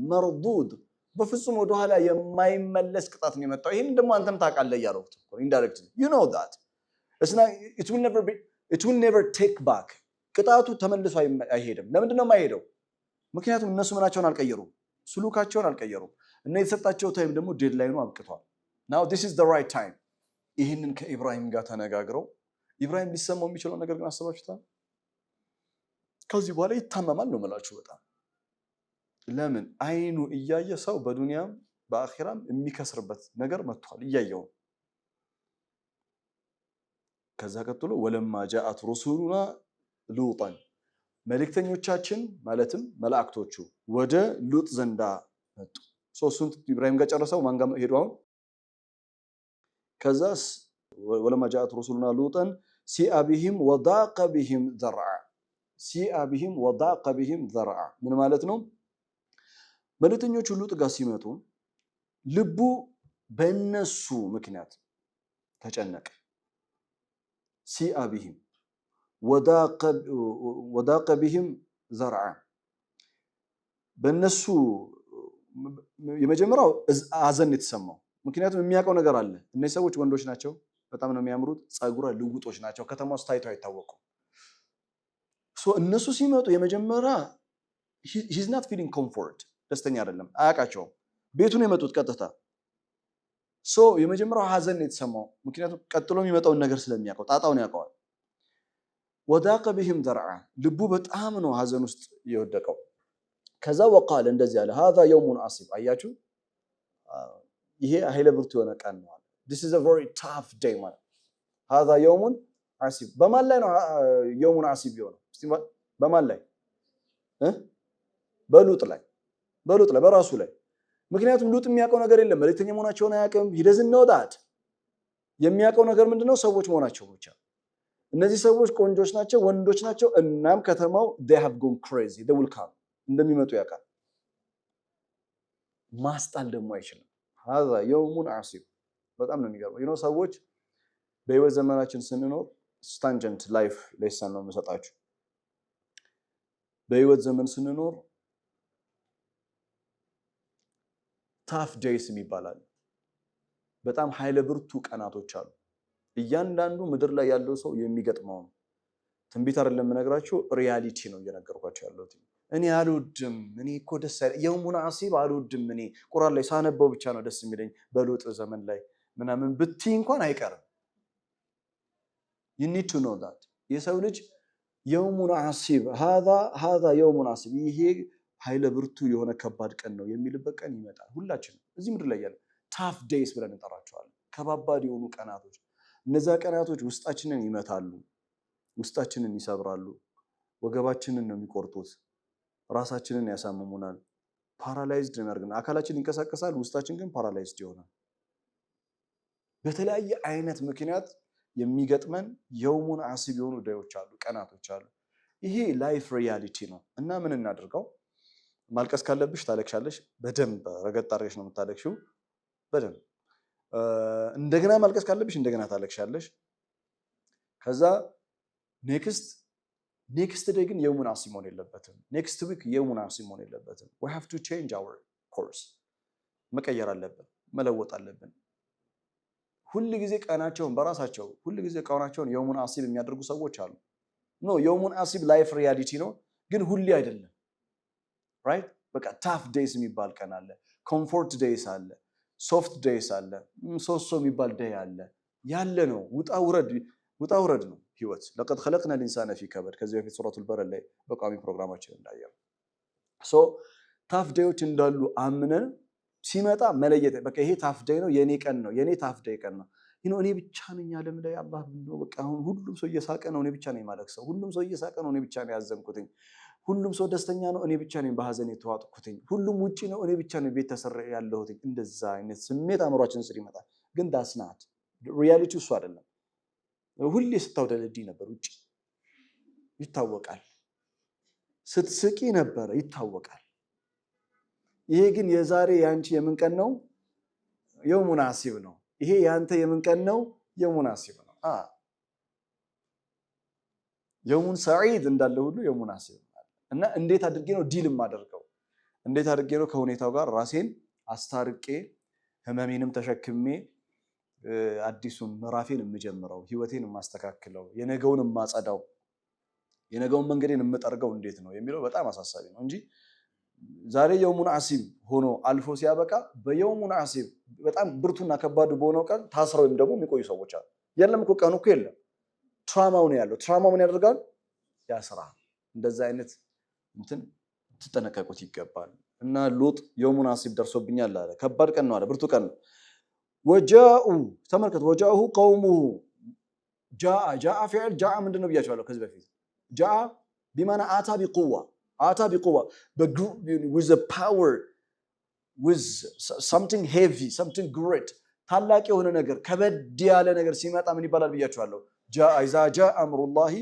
مردود በፍጹም ወደ ኋላ የማይመለስ ቅጣት ነው የመጣው። ይሄን ደግሞ አንተም ታውቃለህ ያለው indirectly you know that it will never take back ቅጣቱ ተመልሶ አይሄድም። ለምንድን ነው የማይሄደው? ምክንያቱም እነሱ ምናቸውን አልቀየሩም፣ ስሉካቸውን አልቀየሩም እና የተሰጣቸው ታይም ደግሞ ዴድላይኑ አብቅቷል። now this is the right time። ይሄንን ከኢብራሂም ጋር ተነጋግረው ኢብራሂም ሊሰማው የሚችለው ነገር ግን አስባችሁታል? ከዚህ በኋላ ይታመማል ነው የምላችሁ። በጣም ለምን አይኑ እያየ ሰው በዱንያም በአኺራም የሚከስርበት ነገር መጥቷል እያየው ከዛ ቀጥሎ ወለማ ጃአት ሩሱሉና ሉጣን መልእክተኞቻችን ማለትም መላእክቶቹ ወደ ሉጥ ዘንዳ መጡ ሶስቱን ኢብራሂም ጋር ጨረሰው ማን ጋር ሄዱ አሁን ከዛስ ወለማ ጃአት ሩሱሉና ሉጣን ሲአ ቢሂም ወዳቀ ቢሂም ዘርዓ ሲአ ቢሂም ወዳቀ ቢሂም ዘርዓ ምን ማለት ነው መልእክተኞቹ ሉጥ ጋር ሲመጡ ልቡ በእነሱ ምክንያት ተጨነቀ ሲአ ቢሂም ወዳቀ ቢሂም ዘርዓ በእነሱ የመጀመሪያው አዘን የተሰማው ምክንያቱም የሚያውቀው ነገር አለ እነዚህ ሰዎች ወንዶች ናቸው በጣም ነው የሚያምሩት ጸጉረ ልውጦች ናቸው ከተማ ውስጥ ታይተው አይታወቁም እነሱ ሲመጡ የመጀመሪያ he's not feeling comfort ደስተኛ አይደለም አያውቃቸውም ቤቱን የመጡት ቀጥታ የመጀመሪያው ሀዘን የተሰማው ምክንያቱም ቀጥሎ የሚመጣውን ነገር ስለሚያውቀው ጣጣውን ያውቀዋል ወዳቀ ቢሂም ዘርዓ ልቡ በጣም ነው ሀዘን ውስጥ የወደቀው ከዛ ወቃል እንደዚህ ያለ هذا يوم عصيب አያችሁ ይሄ ኃይለ ብርቱ የሆነ ቀን ነው this is a very tough day man هذا يوم عصيب በማን ላይ ነው يوم عصيب የሆነው እስቲ በማን ላይ በሉጥ ላይ በራሱ ላይ ምክንያቱም ሉጥ የሚያውቀው ነገር የለም መልእክተኛ መሆናቸውን አያውቅም he doesn't know that የሚያውቀው ነገር ምንድነው ሰዎች መሆናቸው ብቻ እነዚህ ሰዎች ቆንጆች ናቸው ወንዶች ናቸው እናም ከተማው they have gone crazy they will come እንደሚመጡ ያውቃል ማስጣል ደግሞ አይችልም هذا يوم عصيب በጣም ነው የሚገርመው ሰዎች በህይወት ዘመናችን ስንኖር ስታንጀንት ላይፍ ሌሰን ነው የምሰጣችሁ በህይወት ዘመን ስንኖር ታፍ ዴይስ ይባላል በጣም ኃይለ ብርቱ ቀናቶች አሉ እያንዳንዱ ምድር ላይ ያለው ሰው የሚገጥመው ነው ትንቢት አይደለም የምነግራችሁ ሪያሊቲ ነው እየነገርኳችሁ ያለሁት እኔ አልወድም እኔ እኮ ደስ አይል የውሙን አሲብ አልወድም እኔ ቁርአን ላይ ሳነበው ብቻ ነው ደስ የሚለኝ በሉጥ ዘመን ላይ ምናምን ብትይ እንኳን አይቀርም you need to know that የሰው ልጅ የውሙን አሲብ هذا የውሙን አሲብ ይሄ ኃይለ ብርቱ የሆነ ከባድ ቀን ነው የሚልበት ቀን ይመጣል ሁላችንም እዚህ ምድር ላይ ያለ ታፍ ዴይስ ብለን እንጠራቸዋለን ከባባድ የሆኑ ቀናቶች እነዛ ቀናቶች ውስጣችንን ይመታሉ ውስጣችንን ይሰብራሉ ወገባችንን ነው የሚቆርጡት ራሳችንን ያሳምሙናል ፓራላይዝድ ያደርጉናል አካላችን ይንቀሳቀሳል ውስጣችን ግን ፓራላይዝድ ይሆናል በተለያየ አይነት ምክንያት የሚገጥመን የውሙን አሲብ የሆኑ ዳዮች አሉ ቀናቶች አሉ ይሄ ላይፍ ሪያሊቲ ነው እና ምን እናድርገው ማልቀስ ካለብሽ ታለቅሻለሽ በደንብ ረገጥ አድርገሽ ነው የምታለቅሽው በደንብ እንደገና ማልቀስ ካለብሽ እንደገና ታለቅሻለሽ ከዛ ኔክስት ዴይ ግን የውሙን አሲብ መሆን የለበትም ኔክስት ዊክ የውሙን አሲብ መሆን የለበትም we have to change our course መቀየር አለብን መለወጥ አለብን ሁሉ ጊዜ ቀናቸውን በራሳቸው ሁሉ ጊዜ ቀናቸውን የውሙን አሲብ የሚያደርጉ ሰዎች አሉ ኖ የውሙን አሲብ ላይፍ ሪያሊቲ ነው ግን ሁሉ አይደለም right በቃ ታፍ ዴይስ የሚባል ቀን አለ ኮምፎርት ዴይስ አለ ሶፍት ዴይስ አለ ሶሶ የሚባል ዴይ አለ ያለ ነው ውጣ ውረድ ነው ህይወት لقد خلقنا الانسان في كبد ከዚህ በፊት ሱረቱል በረር ላይ በቋሚ ፕሮግራማችን እንዳየው ታፍ ዴዮች እንዳሉ አምነን ሲመጣ መለየት በቃ ይሄ ታፍ ዴይ ነው የኔ ቀን ነው የኔ ታፍ ዴይ ቀን ነው እኔ ብቻ ነኝ ዓለም ላይ አላህ ነው በቃ ሁሉም ሰው እየሳቀ ነው እኔ ብቻ ነኝ ማለቅሰው ሁሉም ሰው እየሳቀ ነው እኔ ብቻ ነኝ ያዘንኩትኝ ሁሉም ሰው ደስተኛ ነው እኔ ብቻ ነኝ በሐዘን የተዋጥኩትኝ ሁሉም ውጪ ነው እኔ ብቻ ነኝ ቤት ተሰረ ያለሁትኝ እንደዛ አይነት ስሜት አምሮአችን ስር ይመጣል ግን that's not ሪያሊቲው እሱ አይደለም ሁሌ ስታውደለዲ ነበር ውጪ ይታወቃል ስትስቂ ነበር ይታወቃል ይሄ ግን የዛሬ ያንቺ የምን ቀን ነው የውሙን አሲብ ነው ይሄ ያንተ የምን ቀን ነው የውሙን አሲብ ነው የውሙን ሰዒድ እንዳለ ሁሉ የውሙን አሲብ እና እንዴት አድርጌ ነው ዲል ማደርገው እንዴት አድርጌ ነው ከሁኔታው ጋር ራሴን አስታርቄ ህመሜንም ተሸክሜ አዲሱን ምዕራፌን የምጀምረው ህይወቴን የማስተካክለው የነገውን የማጸዳው የነገውን መንገዴን የምጠርገው እንዴት ነው የሚለው በጣም አሳሳቢ ነው እንጂ ዛሬ የውሙን አሲብ ሆኖ አልፎ ሲያበቃ በየውሙን አሲብ በጣም ብርቱና ከባዱ በሆነው ቀን ታስረው ደግሞ የሚቆዩ ሰዎች አሉ የለም እኮ ቀኑ እኮ የለም ትራማው ነው ያለው ትራማው ምን ያደርጋል ያስራል እንደዛ አይነት እንትን ትጠነቀቁት ይገባል እና ሉጥ የውሙን አሲብ ደርሶብኛል አለ። ከባድ ቀን ነው አለ፣ ብርቱ ቀን ነው። ወጃኡ ተመልከት፣ ወጃኡ ቀውሙሁ ጃአ ፊዕል ጃአ ምንድነው ብያቸዋለሁ ከዚህ በፊት። ጃአ ቢማና አታ ቢቁዋ with a power, with something heavy, something great, ታላቅ የሆነ ነገር ከበድ ያለ ነገር ሲመጣ ምን ይባላል ብያቸዋለሁ። ኢዛ ጃአ አምሩላሂ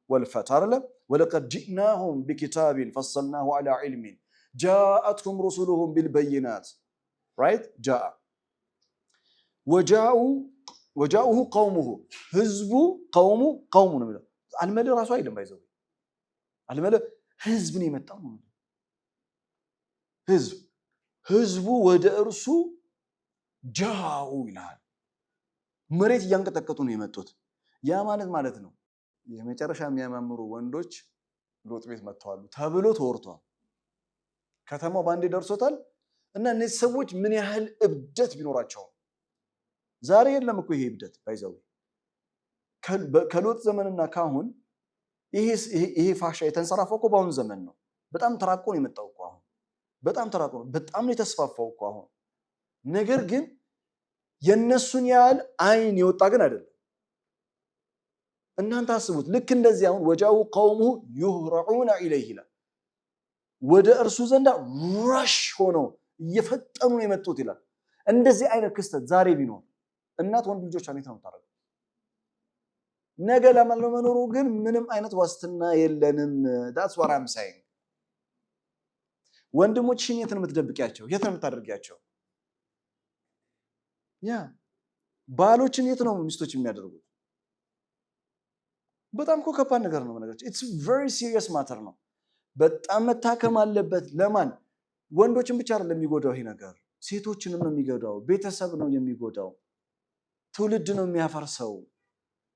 ወልፈትህ አይደለ። ወለቀድ ጂእናሁም ቢኪታቢን ፈሰልናሁ ዐላ ዒልሚን ጃአትሁም ሩሱሉሁም ቢልበይናት ራይት። ጃአ ወጃኡሁ ቀውሙሁ ህዝቡ ቀውሙ ነው የሚለው። አልመልእ ራሱ አይደለም ባይዘው አልመልእ ህዝብ ነው የመጣው ነው። ህዝቡ ወደ እርሱ ጃኡ ይላል። መሬት እያንቀጠቀጡ ነው የመጡት። ያ ማለት ነው የመጨረሻ የሚያማምሩ ወንዶች ሎጥ ቤት መጥተዋል ተብሎ ተወርቷል። ከተማው ባንዴ ደርሶታል። እና እነዚህ ሰዎች ምን ያህል እብደት ቢኖራቸው ዛሬ የለም እኮ ይሄ እብደት ባይዘው ከሎጥ ዘመንና ካሁን ይሄ ፋሻ የተንሰራፋው እኮ በአሁን ዘመን ነው። በጣም ተራቆ ነው የመጣው እኮ አሁን በጣም ተራቆ ነው፣ በጣም ነው የተስፋፋው እኮ አሁን። ነገር ግን የነሱን ያህል አይን የወጣ ግን አይደለም። እናንተ አስቡት። ልክ እንደዚህ አሁን ወጃኡ ቀውሙሁ ዩህረዑነ ኢለይሂ ይላል። ወደ እርሱ ዘንዳ ራሽ ሆነው እየፈጠኑ ነው የመጡት ይላል። እንደዚህ አይነት ክስተት ዛሬ ቢኖር እናት ወንድ ልጆች እንዴት ነው የምታደርገው? ነገ ለመኖሩ ግን ምንም አይነት ዋስትና የለንም። that's what I'm saying። ወንድሞችሽን የት ነው የምትደብቂያቸው? የት ነው የምታደርጊያቸው? ያ ባሎችን የት ነው ሚስቶች የሚያደርጉት? በጣም እኮ ከባድ ነገር ነው ነገሮች። it's very serious matter ነው። በጣም መታከም አለበት። ለማን? ወንዶችን ብቻ አይደለም የሚጎዳው ይሄ ነገር፣ ሴቶችንም ነው የሚጎዳው፣ ቤተሰብ ነው የሚጎዳው፣ ትውልድ ነው የሚያፈርሰው፣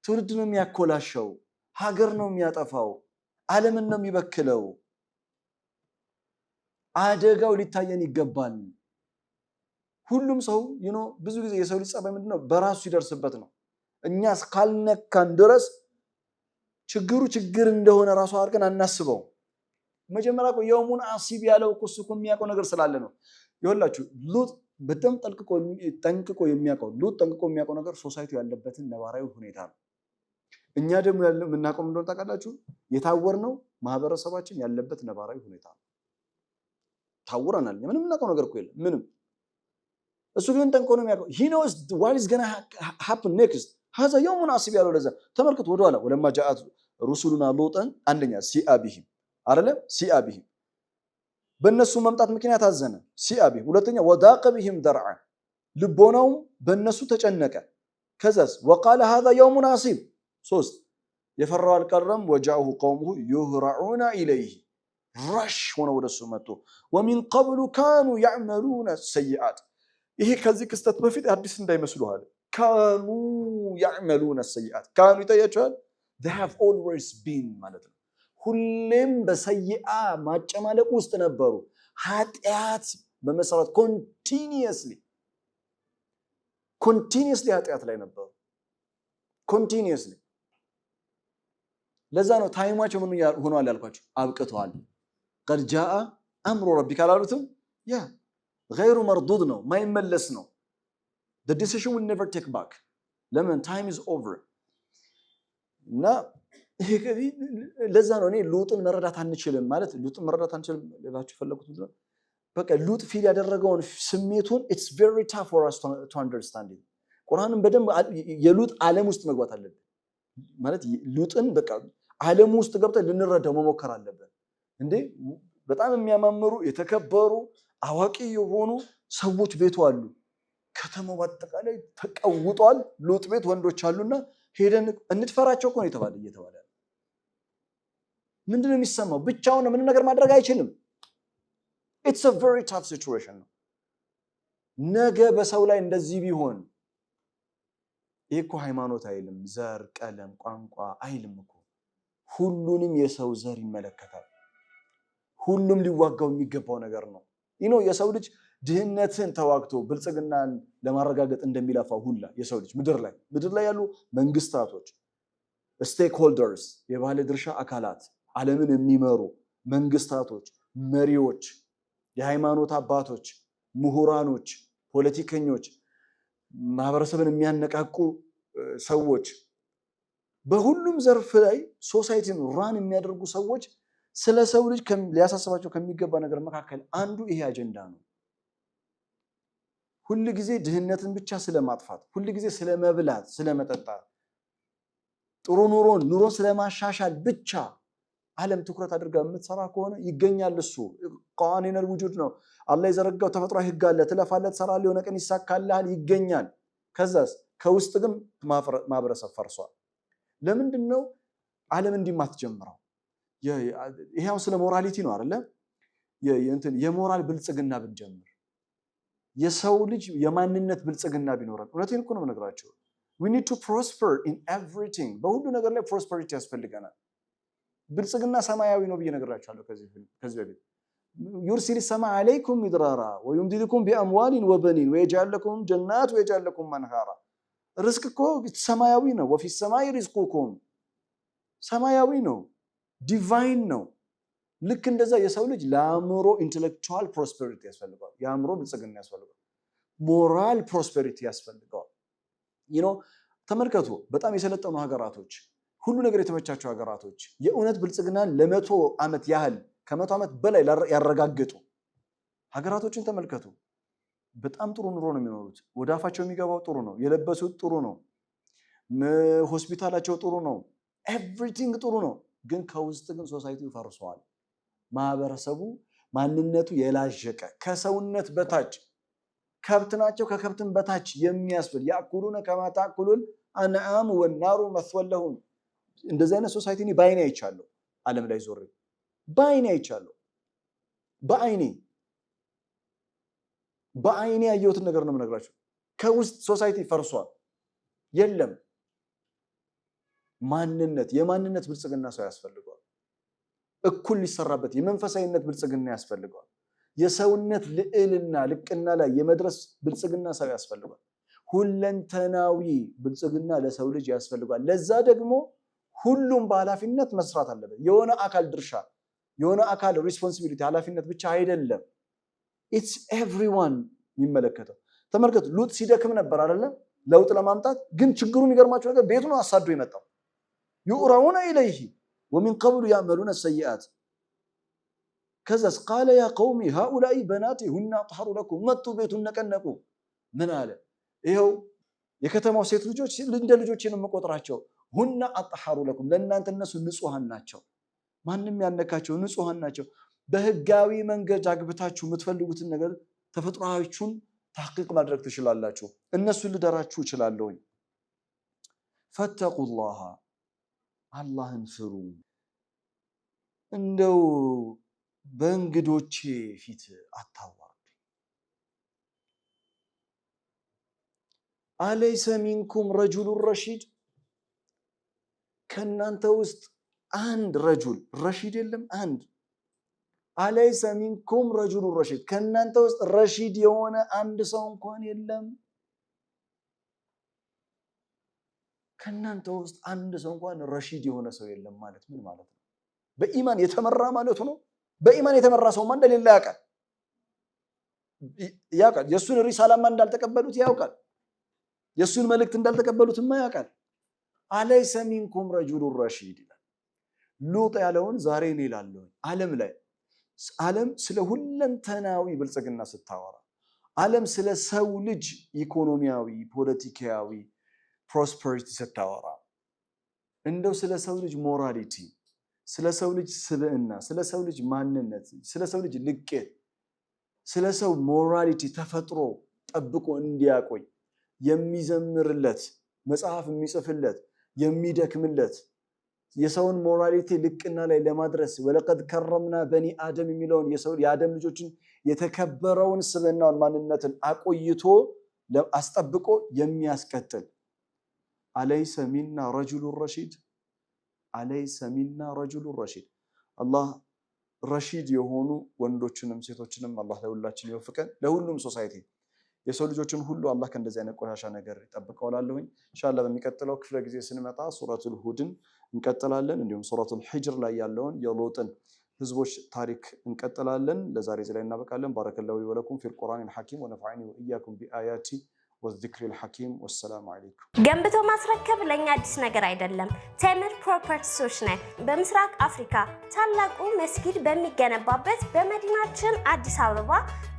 ትውልድ ነው የሚያኮላሸው፣ ሀገር ነው የሚያጠፋው፣ ዓለምን ነው የሚበክለው። አደጋው ሊታየን ይገባል። ሁሉም ሰው ብዙ ጊዜ የሰው ልጅ ጸባይ ምንድነው? በራሱ ሲደርስበት ነው። እኛ እስካልነካን ድረስ ችግሩ ችግር እንደሆነ ራሱ አድርገን አናስበው። መጀመሪያ እኮ የውሙን አሲብ ያለው እሱ እኮ የሚያውቀው ነገር ስላለ ነው። ይኸውላችሁ ሉጥ በጣም ጠንቅቆ የሚያውቀው ነገር ሶሳይቲ ያለበትን ነባራዊ ሁኔታ ነው። እኛ ደግሞ የምናውቀው እንደሆነ ታውቃላችሁ፣ የታወርነው ማህበረሰባችን ያለበት ነባራዊ ሁኔታ ነው። ታውረናል። ምንም የምናውቀው ነገር እኮ የለም ምንም። እሱ ግን ጠንቅቆ ነው የሚያውቀው። he knows what is going to happen next። هذا يوم عصيب ያለው ለዛ ተመልከቱ ወደኋላ ወለማ ጃአት ሩሱሉና ሉጠን አንደኛ ሲአቢሂም አይደለም ሲአቢሂም በእነሱ መምጣት ምክንያት አዘነ። ሲአቢሂም ሁለተኛ ወዳቀ ቢሂም ደርዓ ልቦናው በእነሱ ተጨነቀ። ከዛስ وقال هذا يوم عصيب ሶስት የፈራው አልቀረም። ወጃኡሁ ቀውሙሁ يهرعون إليه ራሽ ሆነው ወደሱ መጡ። ومن قبل كانوا يعملون السيئات ይሄ ከዚህ ክስተት በፊት አዲስ እንዳይመስሉ አለ። ካኑ ያዕመሉነ ሰይአት ካኑ ይታያቸዋል። they have always been ማለት ነው። ሁሌም በሰይአ ማጨማለቅ ውስጥ ነበሩ። ኃጢአት በመሰረት ኮንቲኒየስሊ ኃጢአት ላይ ነበሩ። ኮንቲኒየስሊ ለዛ ነው ታይማቸው ምን ሆኗል ያልኳቸው አብቅተዋል። قد جاء امر ربك አላሉትም። ያ غير مردود ነው ማይመለስ ነው። the decision will never take back ለምን time is over። እና ለዛ ነው እኔ ሉጥን መረዳት አንችልም ሌላችሁ ፈለኩት ነው። በቃ ሉጥ ፊል ያደረገውን ስሜቱን it's very tough for us to understand it። ቁርአንን በደንብ የሉጥ ዓለም ውስጥ መግባት አለብን ማለት ሉጥን በቃ ዓለም ውስጥ ገብተን ልንረዳው መሞከር አለብን። እንዴ በጣም የሚያማምሩ የተከበሩ አዋቂ የሆኑ ሰዎች ቤቱ አሉ። ከተማው በአጠቃላይ ተቀውጧል። ሉጥ ቤት ወንዶች አሉና ሄደን እንድፈራቸው እኮ ነው እየተባለ ምንድነው የሚሰማው? ብቻውን ምንም ነገር ማድረግ አይችልም። it's a very tough situation ነው። ነገ በሰው ላይ እንደዚህ ቢሆን ይሄ እኮ ሃይማኖት አይልም፣ ዘር፣ ቀለም፣ ቋንቋ አይልም እኮ ሁሉንም የሰው ዘር ይመለከታል። ሁሉም ሊዋጋው የሚገባው ነገር ነው። የሰው ልጅ ድህነትን ተዋግቶ ብልጽግናን ለማረጋገጥ እንደሚለፋው ሁላ የሰው ልጅ ምድር ላይ ያሉ መንግስታቶች፣ ስቴክ ሆልደርስ፣ የባለ ድርሻ አካላት፣ ዓለምን የሚመሩ መንግስታቶች፣ መሪዎች የሃይማኖት አባቶች፣ ምሁራኖች፣ ፖለቲከኞች፣ ማህበረሰብን የሚያነቃቁ ሰዎች፣ በሁሉም ዘርፍ ላይ ሶሳይቲን ራን የሚያደርጉ ሰዎች ስለ ሰው ልጅ ሊያሳስባቸው ከሚገባ ነገር መካከል አንዱ ይሄ አጀንዳ ነው። ሁል ጊዜ ድህነትን ብቻ ስለማጥፋት፣ ሁል ጊዜ ስለመብላት፣ ስለመጠጣት፣ ጥሩ ኑሮን ስለማሻሻል ብቻ ዓለም ትኩረት አድርጋ የምትሰራ ከሆነ ይገኛል። እሱ ቀዋኒነል ውጁድ ነው። አላህ የዘረጋው ተፈጥሯዊ ህግ አለ። ትለፋለህ፣ ትሰራለህ፣ የሆነ ቀን ይሳካልሃል፣ ይገኛል። ከዛስ ከውስጥ ግን ማህበረሰብ ፈርሷል። ለምንድን ነው ዓለም እንዲህ የማትጀምረው? ይሄው ስለ ሞራሊቲ ነው አይደለ? የሞራል ብልጽግና ብንጀምር፣ የሰው ልጅ የማንነት ብልጽግና ቢኖረን፣ እውነቴን እኮ ነው የምነግራቸው። we need to prosper in everything። በሁሉ ነገር ላይ ፕሮስፐሪቲ ያስፈልገናል። ብልጽግና ሰማያዊ ነው ብዬ ነግራችኋለሁ ከዚህ በፊት። ዩርሲል ሰማ አለይኩም ሚድራራ ወዩምዲድኩም ቢአምዋሊን ወበኒን ወየጅዐል ለኩም ጀናት ወየጅዐል ለኩም አንሃራ። ርዝቅ እኮ ሰማያዊ ነው። ወፊ ሰማይ ሪዝቁኩም፣ ሰማያዊ ነው፣ ዲቫይን ነው። ልክ እንደዛ የሰው ልጅ ለአእምሮ ኢንተሌክቹዋል ፕሮስፐሪቲ ያስፈልገዋል። የአእምሮ ብልጽግና ያስፈልገዋል። ሞራል ፕሮስፐሪቲ ያስፈልገዋል። ተመልከቱ፣ በጣም የሰለጠኑ ሀገራቶች፣ ሁሉ ነገር የተመቻቸው ሀገራቶች የእውነት ብልጽግናን ለ100 ዓመት ያህል ከ100 ዓመት በላይ ያረጋገጡ ሀገራቶችን ተመልከቱ። በጣም ጥሩ ኑሮ ነው የሚኖሩት። ወደ አፋቸው የሚገባው ጥሩ ነው። የለበሱት ጥሩ ነው። ሆስፒታላቸው ጥሩ ነው። ኤቭሪቲንግ ጥሩ ነው። ግን ከውስጥ ግን ሶሳይቲው ፈርሷል። ማህበረሰቡ ማንነቱ የላዠቀ ከሰውነት በታች ከብት ናቸው፣ ከከብትን በታች የሚያስብል ያኩሉነ ከማ ታኩሉል አንዓም ወናሩ መስወለሁም። እንደዚህ አይነት ሶሳይቲ እኔ በአይኔ አይቻለሁ። ዓለም ላይ ዞሬ በአይኔ አይቻለሁ። በአይኔ ያየሁትን ነገር ነው የምነግራችሁ። ከውስጥ ሶሳይቲ ፈርሷል። የለም የማንነት ብልጽግና ሰው ያስፈልገዋል። እኩል ሊሰራበት የመንፈሳዊነት ብልጽግና ያስፈልገዋል። የሰውነት ልቅና ላይ የመድረስ ብልጽግና ሰው ያስፈልገዋል። ሁለንተናዊ ብልጽግና ለሰው ልጅ ያስፈልገዋል። ለዛ ደግሞ ሁሉም በኃላፊነት መስራት አለበት። የሆነ አካል ድርሻ፣ የሆነ አካል ሪስፖንሲቢሊቲ፣ ኃላፊነት ብቻ አይደለም። ኢትስ ኤቭሪዋን የሚመለከተው። ተመልከቱ፣ ሉጥ ሲደክም ነበር አይደለም ለውጥ ለማምጣት። ግን ችግሩ የሚገርማቸው ነገር ቤቱ ነው አሳዶ የመጣው። ዩዕረውነ ኢለይሂ ወሚን ቀብሉ ያዕመሉነ ሰይአት። ከዛስ ቃለ ያ ቀውሚ ሃኡላኢ በናቲ ሁና አጥሐሩ ለኩም። መጡ ቤቱን ነቀነቁ። ምን አለ? ይኸው የከተማው ሴት ልጆች እንደ ልጆችን የምቆጥራቸው፣ ሁና አጥሐሩ ለኩም፣ ለእናንተ እነሱ ንጹሃን ናቸው። ማንም ያነካቸው ንጹሃን ናቸው። በህጋዊ መንገድ አግብታችሁ የምትፈልጉትን ነገር ተፈጥሯችሁን ተሐቂቅ ማድረግ ትችላላችሁ። እነሱን ልደራችሁ እችላለሁኝ። ፈተቁላህ፣ አላህን ፍሩ። እንደው በእንግዶቼ ፊት አታዋርዱኝ። አለይሰ ሚንኩም ረጁሉን ረሺድ፣ ከእናንተ ውስጥ አንድ ረጁል ረሺድ የለም? አንድ አለይሰ ሚንኩም ረጁሉን ረሺድ፣ ከእናንተ ውስጥ ረሺድ የሆነ አንድ ሰው እንኳን የለም? ከእናንተ ውስጥ አንድ ሰው እንኳን ረሺድ የሆነ ሰው የለም ማለት ምን ማለት ነው? በኢማን የተመራ ማለቱ ነው። በኢማን የተመራ ሰውማ እንደሌለ ያውቃል። የእሱን ሪሳላማ እንዳልተቀበሉት ያውቃል። የእሱን መልእክት እንዳልተቀበሉትማ ያውቃል። አለይሰ ሚንኩም ረጁሉን ረሺድ ይላል። ሉጥ ያለውን ዛሬ እኔ እላለሁ። ዓለም ስለ ሁለንተናዊ ብልጽግና ስታወራ፣ ዓለም ስለ ሰው ልጅ ኢኮኖሚያዊ፣ ፖለቲካዊ ፕሮስፐሪቲ ስታወራ፣ እንደው ስለ ሰው ልጅ ሞራሊቲ፣ ስለ ሰው ልጅ ስብዕና፣ ስለ ሰው ልጅ ማንነት፣ ስለ ሰው ልጅ ልቄት፣ ስለ ሰው ሞራሊቲ ተፈጥሮ ጠብቆ እንዲያቆይ የሚዘምርለት መጽሐፍ የሚጽፍለት የሚደክምለት የሰውን ሞራሊቲ ልቅና ላይ ለማድረስ ወለቀድ ከረምና በኒ አደም የሚለውን የአደም ልጆችን የተከበረውን ስብዕናውን ማንነትን አቆይቶ አስጠብቆ የሚያስቀጥል አለይሰ ሚና ረጁሉን ረሺድ፣ አለይሰ ሚና ረጁሉን ረሺድ። አላህ ረሺድ የሆኑ ወንዶችንም ሴቶችንም አላህ ለሁላችን ይወፍቀን። ለሁሉም ሶሳይቲ የሰው ልጆችን ሁሉ አላህ ከእንደዚህ አይነት ቆሻሻ ነገር ይጠብቀው እላለሁኝ። ኢንሻአላህ በሚቀጥለው ክፍለ ጊዜ ስንመጣ ሱረቱል ሁድን እንቀጥላለን። እንዲሁም ሱረቱል ሂጅር ላይ ያለውን የሎጥን ህዝቦች ታሪክ እንቀጥላለን። ለዛሬ እዚህ ላይ እናበቃለን። ባረከላሁ ሊ ወለኩም ፊል ቁርአኒል ሐኪም ወነፈዐኒ ወኢያኩም ቢአያቲ ወዚክሪል ሐኪም ወሰላሙ አለይኩም። ገንብቶ ማስረከብ ለኛ አዲስ ነገር አይደለም። ቴምር ፕሮፐርቲሶች ነን። በምስራቅ አፍሪካ ታላቁ መስጊድ በሚገነባበት በመዲናችን አዲስ አበባ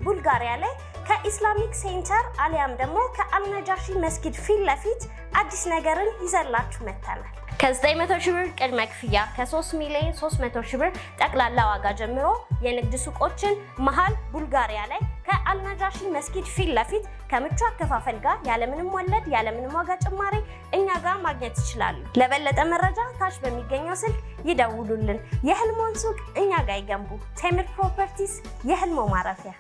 ቡልጋሪያ ላይ ከኢስላሚክ ሴንተር አሊያም ደግሞ ከአልነጃሺ መስጊድ ፊት ለፊት አዲስ ነገርን ይዘላችሁ መጥተናል። ከ900 ሺህ ብር ቅድመ ክፍያ ከ3 ሚሊዮን 300 ሺህ ብር ጠቅላላ ዋጋ ጀምሮ የንግድ ሱቆችን መሃል ቡልጋሪያ ላይ ከአልነጃሺ መስጊድ ፊት ለፊት ከምቹ አከፋፈል ጋር ያለምንም ወለድ ያለምንም ዋጋ ጭማሪ እኛ ጋር ማግኘት ይችላሉ። ለበለጠ መረጃ ታች በሚገኘው ስልክ ይደውሉልን። የህልሞን ሱቅ እኛ ጋር ይገንቡ። ቴምር ፕሮፐርቲስ የህልሞ ማረፊያ።